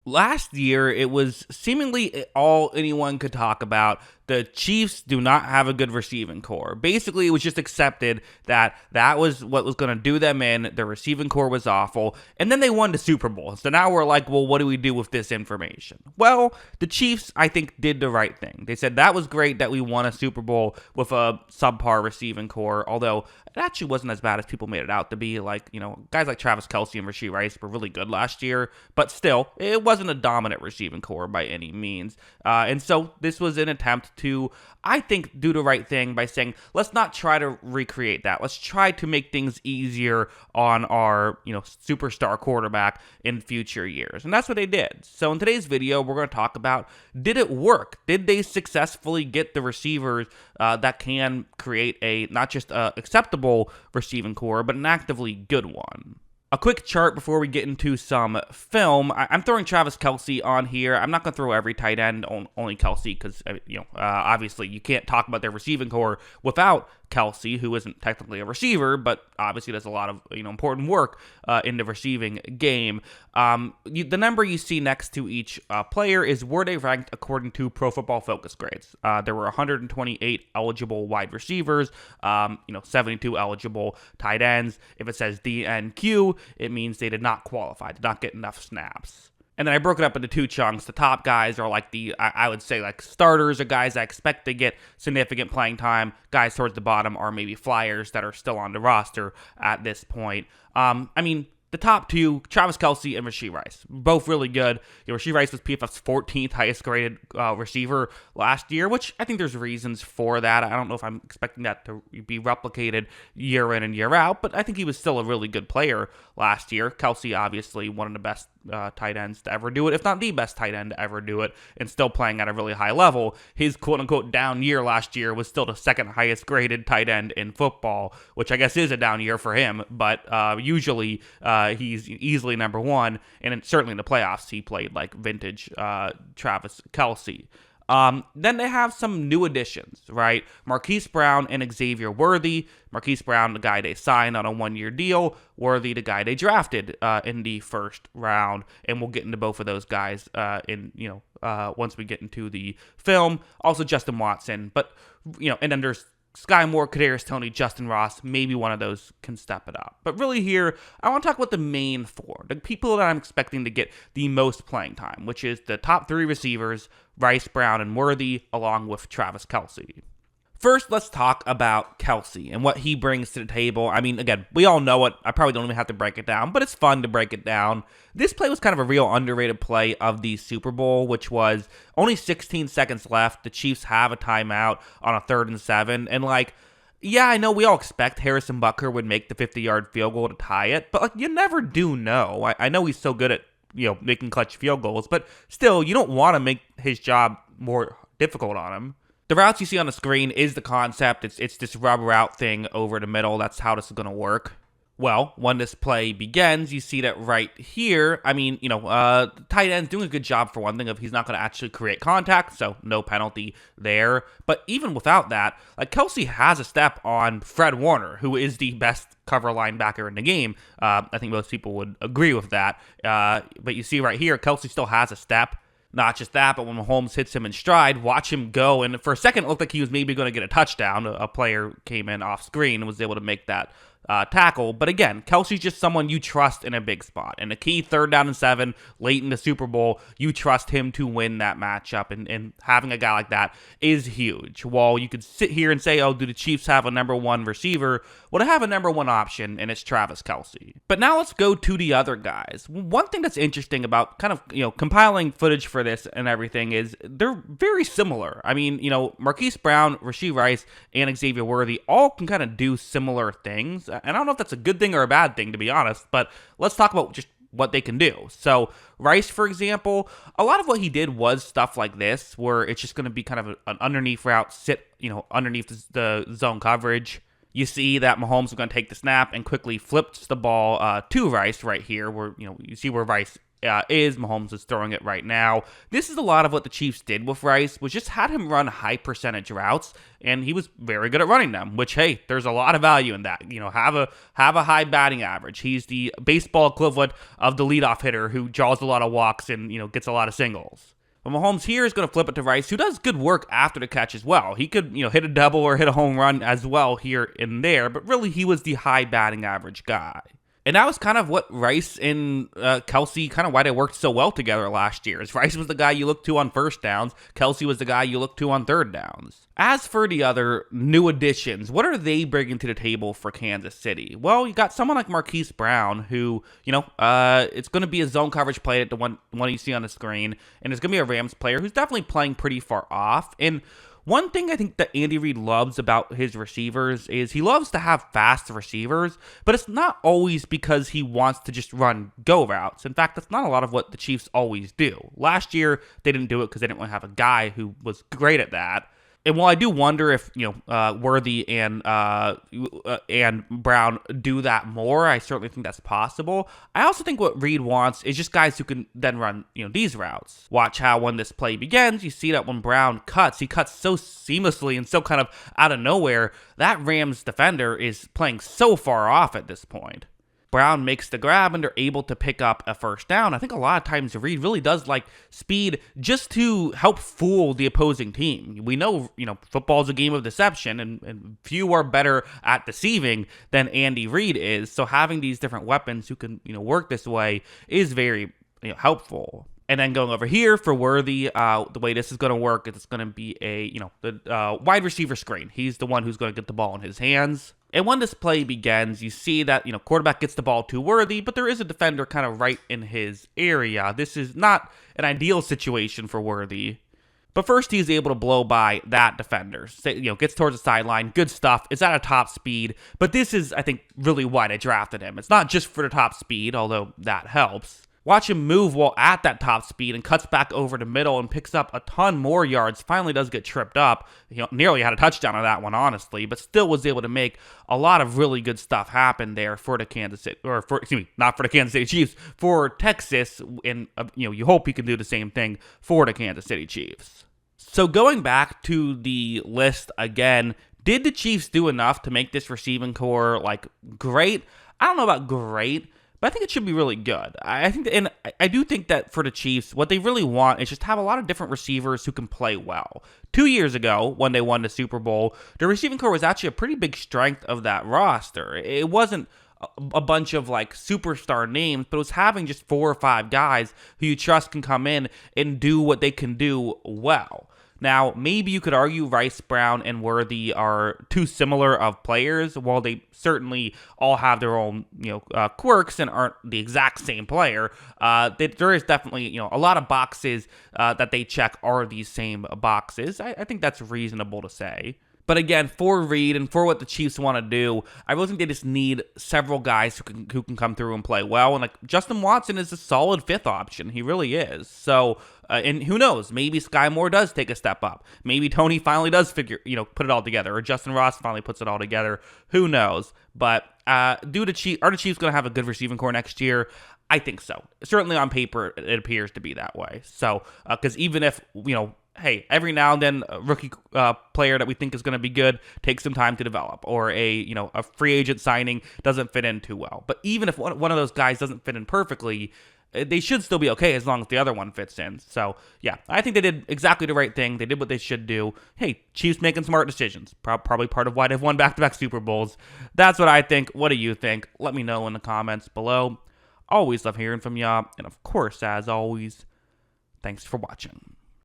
Last year, it was seemingly all anyone could talk about. The Chiefs do not have a good receiving core. Basically, it was just accepted that that was what was going to do them in. Their receiving core was awful. And then they won the Super Bowl. So now we're like, well, what do we do with this information? Well, the Chiefs, I think, did the right thing. They said that was great that we won a Super Bowl with a subpar receiving core, although it actually wasn't as bad as people made it out to be. Like, guys like Travis Kelce and Rashee Rice were really good last year, but still, it wasn't a dominant receiving core by any means. And so this was an attempt to, I think, do the right thing by saying, let's not try to recreate that. Let's try to make things easier on our, superstar quarterback in future years. And that's what they did. So in today's video, we're going to talk about, did it work? Did they successfully get the receivers that can create a, not just a acceptable receiving core, but an actively good one? A quick chart before we get into some film. I'm throwing Travis Kelce on here. I'm not going to throw every tight end, only Kelce, because, obviously you can't talk about their receiving core without Kelce, who isn't technically a receiver, but obviously does a lot of important work in the receiving game. The number you see next to each player is where they ranked according to Pro Football Focus grades. There were 128 eligible wide receivers, 72 eligible tight ends. If it says DNQ, it means they did not qualify, did not get enough snaps. And then I broke it up into two chunks. The top guys are like I would say like starters, or guys I expect to get significant playing time. Guys towards the bottom are maybe flyers that are still on the roster at this point. The top two, Travis Kelce and Rashee Rice, both really good. Rashee Rice was PFF's 14th highest graded receiver last year, which I think there's reasons for that. I don't know if I'm expecting that to be replicated year in and year out, but I think he was still a really good player last year. Kelce, obviously, one of the best tight ends to ever do it, if not the best tight end to ever do it, and still playing at a really high level. His quote-unquote down year last year was still the second highest graded tight end in football, which I guess is a down year for him, but usually he's easily number one, and certainly in the playoffs he played like vintage Travis Kelce. Then they have some new additions, right? Marquise Brown and Xavier Worthy. Marquise Brown, the guy they signed on a one-year deal. Worthy, the guy they drafted in the first round. And we'll get into both of those guys once we get into the film. Also Justin Watson, but and then there's Sky Moore, Kadarius Toney, Justin Ross, maybe one of those can step it up. But really here, I want to talk about the main four, the people that I'm expecting to get the most playing time, which is the top three receivers, Rice, Brown, and Worthy, along with Travis Kelce. First, let's talk about Kelce and what he brings to the table. Again, we all know it. I probably don't even have to break it down, but it's fun to break it down. This play was kind of a real underrated play of the Super Bowl, which was only 16 seconds left. The Chiefs have a timeout on a 3rd and 7. And I know we all expect Harrison Butker would make the 50-yard field goal to tie it, but you never do know. I know he's so good at making clutch field goals, but still, you don't want to make his job more difficult on him. The routes you see on the screen is the concept. It's this rub route thing over the middle. That's how this is going to work. Well, when this play begins, you see that right here. Tight end's doing a good job for one thing of he's not going to actually create contact, so no penalty there. But even without that, Kelce has a step on Fred Warner, who is the best cover linebacker in the game. I think most people would agree with that. But you see right here, Kelce still has a step. Not just that, but when Mahomes hits him in stride, watch him go. And for a second, it looked like he was maybe going to get a touchdown. A player came in off screen and was able to make that tackle. But again, Kelce's just someone you trust in a big spot. And a key 3rd down and 7 late in the Super Bowl, you trust him to win that matchup. And having a guy like that is huge. While you could sit here and say, oh, do the Chiefs have a number one receiver? Well, they have a number one option, and it's Travis Kelce. But now let's go to the other guys. One thing that's interesting about kind of, compiling footage for this and everything is they're very similar. Marquise Brown, Rashee Rice, and Xavier Worthy all can kind of do similar things. And I don't know if that's a good thing or a bad thing, to be honest, but let's talk about just what they can do. So Rice, for example, a lot of what he did was stuff like this, where it's just going to be kind of an underneath route, sit, underneath the zone coverage. You see that Mahomes is going to take the snap and quickly flips the ball to Rice right here, where you see where Rice is. Mahomes is throwing it right now. This is a lot of what the Chiefs did with Rice, was just had him run high percentage routes, and he was very good at running them, which, hey, there's a lot of value in that. Have a high batting average. He's the baseball equivalent of the leadoff hitter who draws a lot of walks and, gets a lot of singles. But Mahomes here is going to flip it to Rice, who does good work after the catch as well. He could, hit a double or hit a home run as well here and there, but really he was the high batting average guy. And that was kind of what Rice and Kelce, kind of why they worked so well together last year. Is Rice was the guy you looked to on first downs. Kelce was the guy you looked to on third downs. As for the other new additions, what are they bringing to the table for Kansas City? Well, you got someone like Marquise Brown, who, it's going to be a zone coverage play at the one you see on the screen. And it's going to be a Rams player who's definitely playing pretty far off. And one thing I think that Andy Reid loves about his receivers is he loves to have fast receivers, but it's not always because he wants to just run go routes. In fact, that's not a lot of what the Chiefs always do. Last year, they didn't do it because they didn't want to have a guy who was great at that. And while I do wonder if Worthy and Brown do that more, I certainly think that's possible. I also think what Reid wants is just guys who can then run these routes. Watch how when this play begins, you see that when Brown cuts, he cuts so seamlessly and so kind of out of nowhere. That Rams defender is playing so far off at this point. Brown makes the grab and they're able to pick up a first down. I think a lot of times Reid really does like speed just to help fool the opposing team. We know, football is a game of deception, and few are better at deceiving than Andy Reid is. So having these different weapons who can, work this way is very helpful. And then going over here for Worthy, the way this is going to work is it's going to be the wide receiver screen. He's the one who's going to get the ball in his hands. And when this play begins, you see that, quarterback gets the ball to Worthy, but there is a defender kind of right in his area. This is not an ideal situation for Worthy. But first, he's able to blow by that defender. Gets towards the sideline. Good stuff. It's at a top speed. But this is, I think, really why they drafted him. It's not just for the top speed, although that helps. Watch him move while at that top speed and cuts back over the middle and picks up a ton more yards. Finally does get tripped up. Nearly had a touchdown on that one, honestly, but still was able to make a lot of really good stuff happen there for the not for the Kansas City Chiefs, for Texas. And, you hope he can do the same thing for the Kansas City Chiefs. So going back to the list again, did the Chiefs do enough to make this receiving core, great? I don't know about great, but I think it should be really good. I do think that for the Chiefs, what they really want is just have a lot of different receivers who can play well. 2 years ago, when they won the Super Bowl, the receiving core was actually a pretty big strength of that roster. It wasn't a bunch of superstar names, but it was having just 4 or 5 guys who you trust can come in and do what they can do well. Now, maybe you could argue Rice, Brown, and Worthy are too similar of players. While they certainly all have their own, quirks and aren't the exact same player, there is definitely, a lot of boxes that they check are these same boxes. I think that's reasonable to say. But again, for Reid and for what the Chiefs want to do, I really think they just need several guys who can come through and play well. And Justin Watson is a solid 5th option. He really is. So, and who knows? Maybe Sky Moore does take a step up. Maybe Tony finally does put it all together, or Justin Ross finally puts it all together. Who knows? But are the Chiefs going to have a good receiving core next year? I think so. Certainly on paper, it appears to be that way. So, because even if hey, every now and then a rookie player that we think is going to be good takes some time to develop, or a free agent signing doesn't fit in too well. But even if one of those guys doesn't fit in perfectly, they should still be okay as long as the other one fits in. So, yeah, I think they did exactly the right thing. They did what they should do. Hey, Chiefs making smart decisions. Probably part of why they've won back-to-back Super Bowls. That's what I think. What do you think? Let me know in the comments below. Always love hearing from y'all. And, of course, as always, thanks for watching.